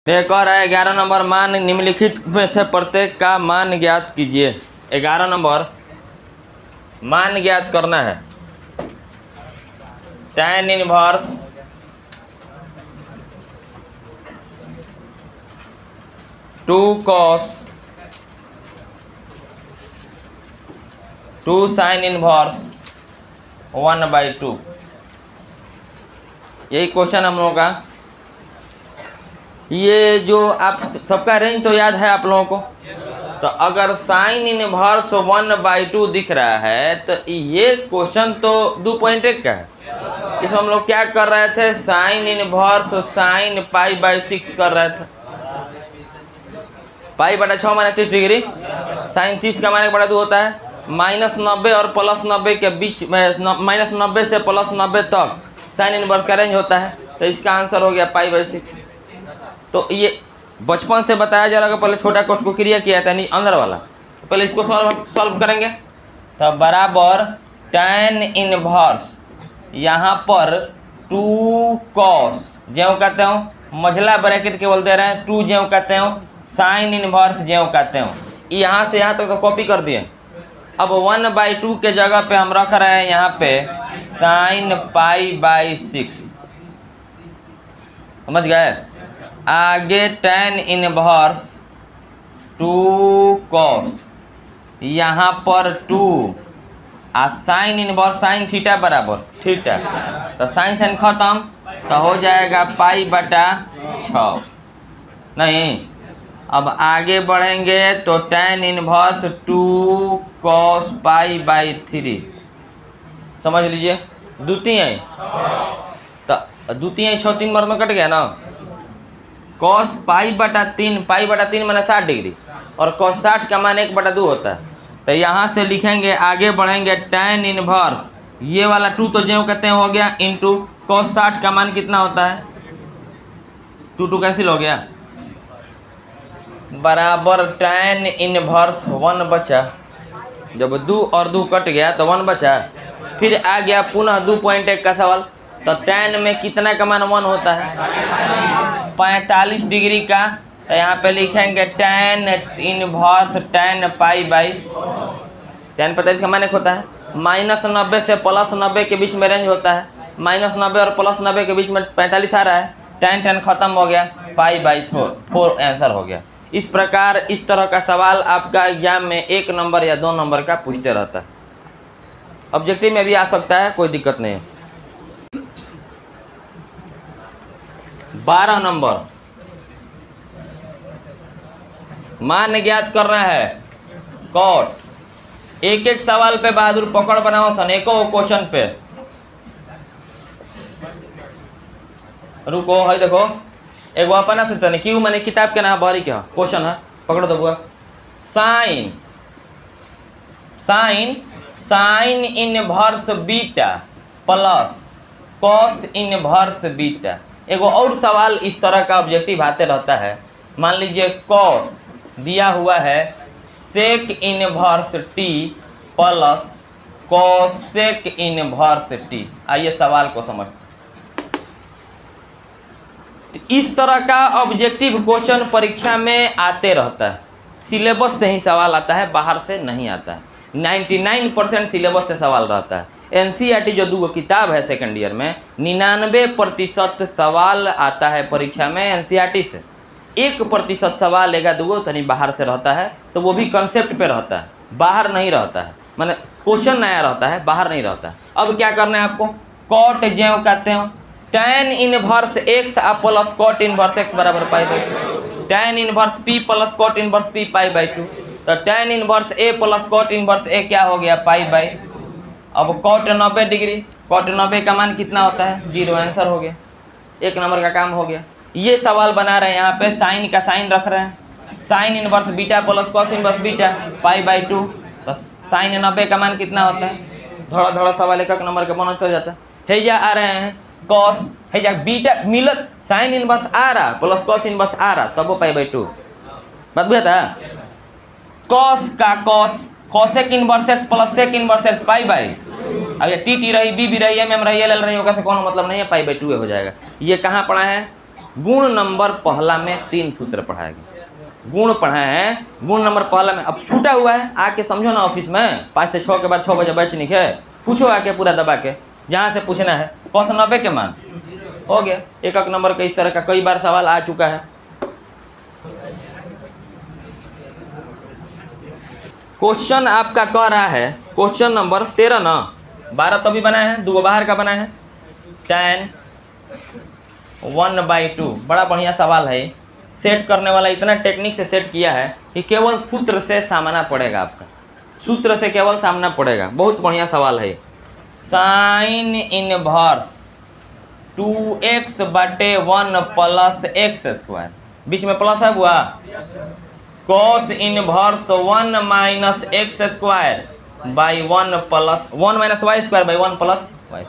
एक और है 11 नंबर, मान निम्नलिखित में से प्रत्येक का मान ज्ञात कीजिए। 11 नंबर मान ज्ञात करना है। tan inverse two cos 2 sin inverse 1/2। यही क्वेश्चन हम लोगों का। ये जो आप सबका रेंज तो याद है आप लोगों को। तो अगर साइन इनवर्स 1/2 दिख रहा है तो ये क्वेश्चन तो 2.1 का है। इसमें हम लोग क्या कर रहे थे, साइन इनवर्स साइन π/6 कर रहे थे। π/6 माने 30 डिग्री, साइन 30 का माने √2 होता है। -90 और +90 के बीच में, -90 से +90 तक साइन इनवर्स का रेंज होता है। तो इसका आंसर हो गया π/6। तो ये बचपन से बताया जा रहा है। पहले छोटा कोर्स को क्रिया किया था, नहीं अंदर वाला। पहले इसको सॉल्व करेंगे। तो बराबर tan इनवर्स यहाँ पर 2 cos, ज्यों कहते हो मझला ब्रैकेट केवल दे रहे हैं, 2 ज्यों कहते हो, साइन इनवर्स ज्यों कहते हो। यहाँ से यहाँ तक तो कॉपी कर दिए। अब 1/2 के जगह पे हम रख रहे हैं यहाँ पे साइन π/6। समझ गए। आगे tan इनवर्स 2 cos, यहाँ पर 2 आ साइन इनवर्स साइन थीटा बराबर थीटा, तो साइन साइन खत्म, तो हो जाएगा π/6। नहीं, अब आगे बढ़ेंगे तो tan इनवर्स 2 cos π/3। समझ लीजिए, द्वितीय तो द्वितीय 6 बार में कट गया ना। cos π/3 माने 60 डिग्री, और cos 60 का मान 1/2 होता है। तो यहाँ से लिखेंगे, आगे बढ़ेंगे, tan इनवर्स ये वाला 2 तो जो कहते हैं हो गया, इंटू cos 60 का मान कितना होता है, 2 कैंसिल हो गया, बराबर tan इनवर्स 1 बचा। जब 2 और 2 कट गया तो 1 बचा। फिर आ गया पुनः 2.1 का सवाल। तो tan में कितना का मान 1 होता है, 45 डिग्री का। तो यहाँ पे लिखेंगे tan इनवर्स tan π/, tan 45 का मान 1 होता है। -90 से +90 के बीच में रेंज होता है। -90 और +90 के बीच में 45 आ रहा है। tan खत्म हो गया, π/4 आंसर हो गया। इस प्रकार इस तरह का सवाल आपका एग्जाम में 1 नंबर या 2 नंबर का पूछते रहता है। ऑब्जेक्टिव में भी आ सकता है, कोई दिक्कत नहीं है। 12 नंबर, मान ज्ञात करना है कॉट। एक एक सवाल पे बहादुर पकड़ बनाओ सन, एको क्वेश्चन पे रुको। है देखो, एगो अपना से नहीं, क्यों मैंने किताब के नाम बारी क्या क्वेश्चन है, पकड़ो तो बुआ। Sign inverse beta plus cos inverse beta. एगो और सवाल इस तरह का ऑब्जेक्टिव आते रहता है। मान लीजिए कॉस दिया हुआ है sec inverse t plus cosec inverse t. आइए सवाल को समझते। इस तरह का ऑब्जेक्टिव क्वेश्चन परीक्षा में आते रहता है। सिलेबस से ही सवाल आता है, बाहर से नहीं आता है। 99% सिलेबस से सवाल रहता है। एनसीईआरटी जो 2 किताब है सेकंड ईयर में, 99% सवाल आता है परीक्षा में एनसीईआरटी से। 1% सवाल लेगा 2 तनी बाहर से रहता है, तो वो भी कंसेप्ट पे रहता है, बाहर नहीं रहता है। माने क्वेश्चन नया रहता है, बाहर नहीं रहता है। अब क्या करना है आपको, कॉट ज्यों कहते हो, tan inverse x plus cot inverse x बराबर π/2, tan inverse p plus cot inverse p π/2। तो tan inverse a plus cot inverse a क्या हो गया, π/। अब cot 90 डिग्री, cot 90 का मान कितना होता है, 0। आंसर हो गया, 1 नंबर का काम हो गया। ये सवाल बना रहे हैं, यहाँ पे साइन का साइन रख रहे हैं, sine inverse beta plus cos inverse beta π/2। तो साइन 90 का मान कितना होता है, थोड़ा थोड़ा सवाल 1 नंबर का बोनस हो जाता है। या आ रहे हैं कॉस है या बीटा मिलत, साइन इनवर्स आ रहा प्लस कॉस इनवर्स आ रहा, तब वो π/2 बात बुझा था। कॉस का cos, cosec inverse x plus sec inverse x π/। अब टी रही, बी भी रही, एम रही, एल रही, होगा से कोनो मतलब नहीं है, π/2 हो जाएगा। ये कहाँ पढ़ा है, गुण नंबर पहला में 3 सूत्र पढ़ाया गया, गुण पढ़ाए हैं, गुण नंबर पहला में। अब छूटा हुआ है, आके समझो ना ऑफिस में 5 से 6 के बाद 6 बजे बैच निकले, पूछो आके पूरा दबा के, जहाँ से पूछना है। cos 90 के मान हो गया, एक नंबर का इस तरह का कई बार सवाल आ चुका है। क्वेश्चन आपका कह रहा है, क्वेश्चन नंबर 13 ना, 12 तो भी बनाए हैं, 2 बाहर का बनाए हैं। tan 1/2 बड़ा बढ़िया सवाल है। सेट करने वाला इतना टेक्निक से सेट किया है कि केवल सूत्र से सामना पड़ेगा, आपका सूत्र से केवल सामना पड़ेगा। बहुत बढ़िया सवाल है। साइन इनवर्स 2x/1 + x², बीच में प्लस है बुआ। cos inverse 1 - x² / 1 + 1 - y² / 1 + y।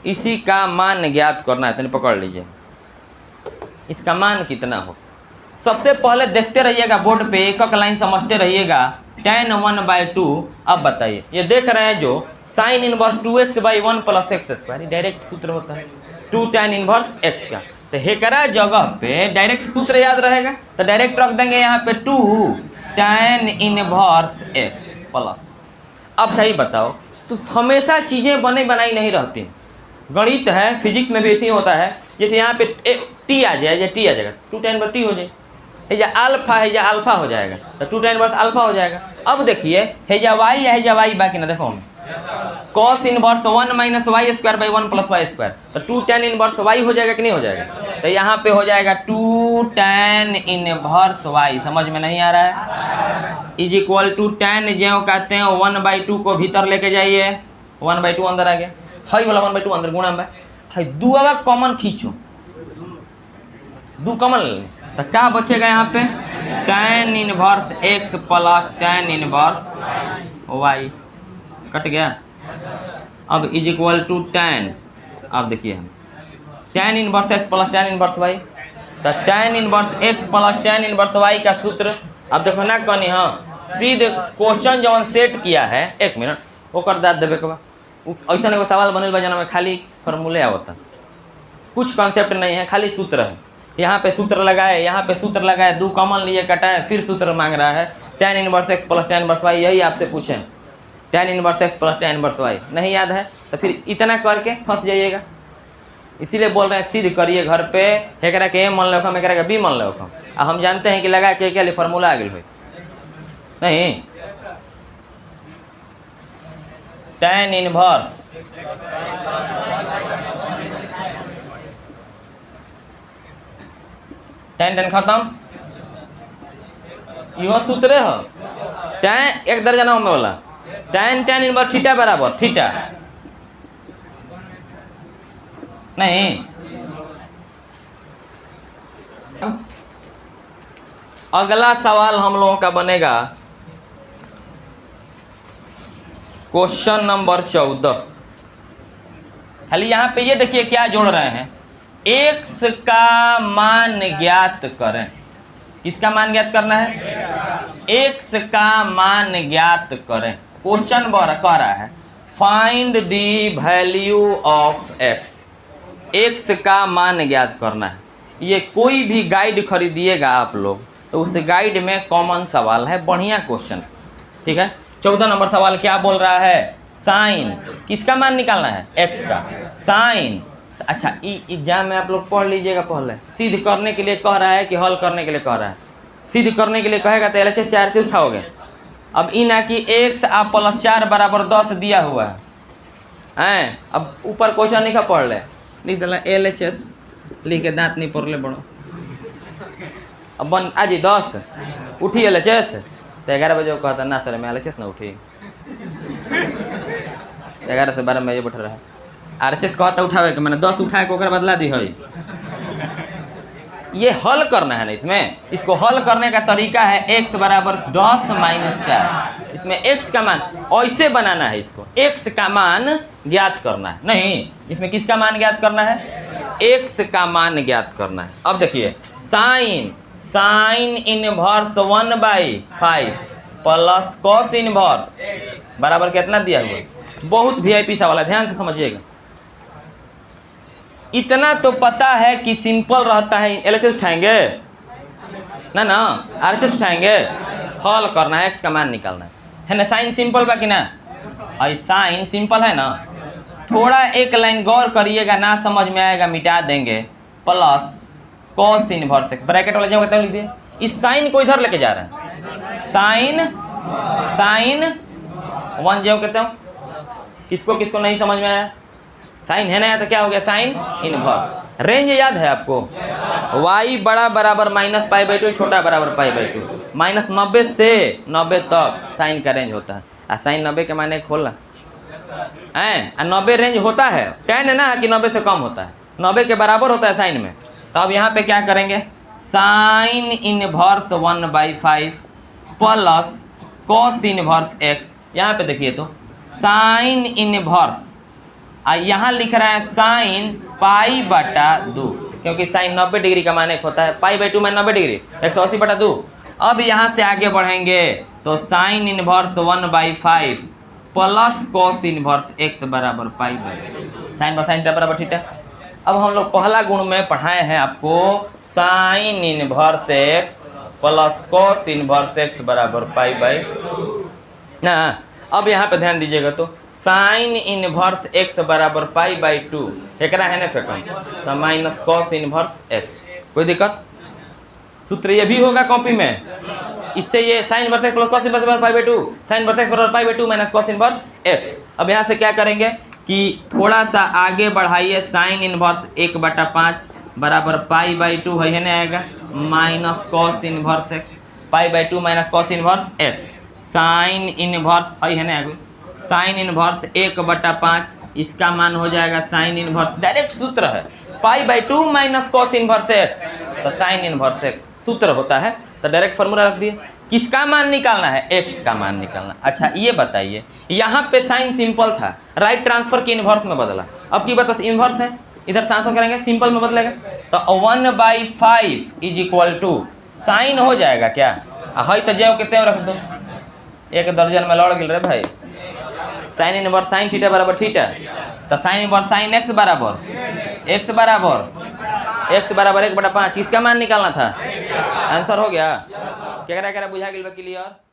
इसी का मान ज्ञात करना है, तो पकड़ लीजिए इसका मान कितना हो। सबसे पहले देखते रहिएगा बोर्ड पे, एक लाइन समझते रहिएगा। tan 1/2, अब बताइए, ये देख रहे हैं जो sine inverse 2x/1 + x², direct सूत्र होता है 2 tan इनवर्स x का। तो हेकरा जगह पे डायरेक्ट सूत्र याद रहेगा, तो डायरेक्ट रख देंगे यहाँ पे 2 tan इनवर्स x प्लस। अब सही बताओ, तो हमेशा चीज़ें बने बनाई नहीं रहती। गणित है, फिजिक्स में भी ऐसे ही होता है। जैसे यहाँ पे टी आ जाए, टी आ जाएगा, 2 tan टी हो जाए, या अल्फा है या अल्फा हो जाएगा, तो 2 tan इनवर्स अल्फा हो जाएगा। अब देखिए है या वाई है या वाई बाकी ना, देखो cos इनवर्स 1 - y² / 1 + y², तो 2 tan इनवर्स y हो जाएगा कि नहीं हो जाएगा। तो यहाँ पे हो जाएगा 2 tan इनवर्स y। समझ में नहीं आ रहा है? = tan जो कहते हैं 1/2 को भीतर लेके जाइए, 1/2 अंदर आ गया, हाई वाला 1/2 अंदर गुणा में है, 2 कॉमन खींचो, 2 कॉमन, तो क्या बचेगा यहाँ पे tan inverse x + tan inverse y, cut गया। अब = tan, अब देखिए हम tan inverse x + tan inverse y, तो tan inverse x + tan inverse y का सूत्र। अब देखो ना कहनी, हाँ सीधे क्वेश्चन जब सेट किया है, 1 मिनट ओकर दाद देवे के बाद ऐसा एगो सवाल बनल बा जना में खाली फॉर्मूले आवता, कुछ कॉन्सेप्ट नहीं है, खाली सूत्र है। यहाँ पे सूत्र लगाए, यहाँ पे सूत्र लगाए, 2 कॉमन लिए कटाए, फिर सूत्र मांग रहा है tan inverse x + tan inverse y। यही आपसे पूछें tan inverse x + tan inverse y नहीं याद है तो फिर इतना करके फंस जाइएगा। इसीलिए बोल रहे हैं सिद्ध करिए घर पे, एकरा के ए मान लो, एकरा के बी मान लो। हम जानते हैं कि लगा के क्या फॉर्मूला आ गया भाई, नहीं tan इनवर्स tan खत्म, यो सूत्र हो tan एक दर्जन में बोला tan इनवर्स थीटा बराबर थीटा, नहीं अगला सवाल हम लोगों का बनेगा क्वेश्चन नंबर 14। खाली यहाँ पे ये देखिए क्या जोड़ रहे हैं, x का मान ज्ञात करें। किसका मान ज्ञात करना है? x का मान ज्ञात करें। क्वेश्चन कह रहा है find the value of x का मान ज्ञात करना है। ये कोई भी गाइड खरीदिएगा आप लोग तो उस गाइड में कॉमन सवाल है, बढ़िया क्वेश्चन, ठीक है। 14 नंबर सवाल क्या बोल रहा है, साइन किसका मान निकालना है, x का साइन। अच्छा एग्जाम में आप लोग पढ़ लीजिएगा, पहले सिद्ध करने के लिए कह रहा है कि हल करने के लिए कह रहा है। सिद्ध करने के लिए कहेगा तो LHS 4 से उठाओगे। अब इन कि x आप +4 = 10 दिया हुआ है। अब ऊपर क्वेश्चन लिखा पढ़ ले, लिख दिला LHS, लिख के दांत नहीं पढ़ ले बड़ो। अब बन आज 10 उठी LHS तो 11 बजे कहता ना सर मैं LHS ना उठी, 11 से 12 बजे बैठ रहा है। RHS कहता उठावे के मैंने 10 उठा के ओकरा बदला दी है। ये हल करना है ना, इसमें इसको हल करने का तरीका है x = 10 - 4। इसमें x का मान ऐसे बनाना है, इसको x का मान ज्ञात करना है। नहीं, इसमें किसका मान ज्ञात करना है, x का मान ज्ञात करना है। अब देखिए sine inverse 1/5 plus cos inverse बराबर कितना दिया हुआ, बहुत VIP सवाल है, ध्यान से समझिएगा। इतना तो पता है कि सिंपल रहता है। एलएचएस उठाएंगे ना आरएचएस उठाएंगे, हल करना है, एक्स का मान निकालना है ना। साइन सिंपल बा कि ना, और साइन सिंपल है ना। थोड़ा एक लाइन गौर करिएगा, ना समझ में आएगा मिटा देंगे। Plus cos inverse x, bracket वाला जो कहते हैं लिख दिए। इस साइन को इधर लेके जा रहे हैं, साइन 1 जो कहते हूँ। किसको किसको नहीं समझ में आया? साइन है ना, तो क्या हो गया साइन इनवर्स। रेंज याद है आपको, y बड़ा बराबर -π/2, छोटा बराबर π/2। -90 से 90 तक साइन का रेंज होता है। आ साइन 90 के माने खोला है, 90 रेंज होता है। tan है ना कि 90 से कम होता है, 90 के बराबर होता है साइन में। तो अब यहाँ पे क्या करेंगे, sine inverse 1/5 plus cos inverse x. यहाँ पे देखिए तो साइन इनवर्स, यहाँ लिख रहा है साइन π/2, क्योंकि साइन 90 डिग्री का माने होता है π/2 में 90 डिग्री, 180/2। अब यहाँ से आगे बढ़ेंगे तो sine inverse 1/5 plus cos inverse x बराबर π/2। साइन पर साइन बराबर थीटा। अब हम लोग पहला गुण में पढ़ाए हैं आपको sine inverse x plus cos inverse x बराबर π/2 ना। अब यहाँ पे ध्यान दीजिएगा तो साइन इनवर्स एक्स बराबर π/2 एकरा है ना सेकंड, तो माइनस कॉस इनवर्स एक्स। कोई दिक्कत? सूत्र ये भी होगा कॉपी में। इससे ये sine inverse x plus cos inverse बराबर π/2, साइन इनवर्स एक्स बराबर π/2 माइनस कॉस इनवर्स एक्स। अब यहाँ से क्या करेंगे कि थोड़ा सा आगे बढ़ाइए, साइन इनवर्स 1/5 बराबर π/2 है ना आएगा, minus cos inverse x, π/2 minus cos inverse x. Sine inverse है ना आगे, साइन इनवर्स 1/5, इसका मान हो जाएगा साइन इनवर्स, डायरेक्ट सूत्र है π/2 माइनस कॉस इनवर्स एक्स, तो साइन इनवर्स एक्स सूत्र होता है। तो डायरेक्ट फार्मूला रख दिए। किसका मान निकालना है? एक्स का मान निकालना। अच्छा ये बताइए, यहाँ पे साइन सिंपल था, राइट ट्रांसफर के इनवर्स में बदला। अब की बात इनवर्स है, इधर ट्रांसफर करेंगे सिंपल में बदलेगा, तो 1/5 इज इक्वल टू साइन हो जाएगा क्या, है तो जो कितने रख दो, एक दर्जन में लड़ गिल रे भाई। साइन इनवर्स साइन थीटा बराबर थीटा, तो साइन इनवर्स साइन एक्स बराबर 1/5, इसका मान निकालना था। आंसर हो गया। क्या बुझा गिल क्लियर?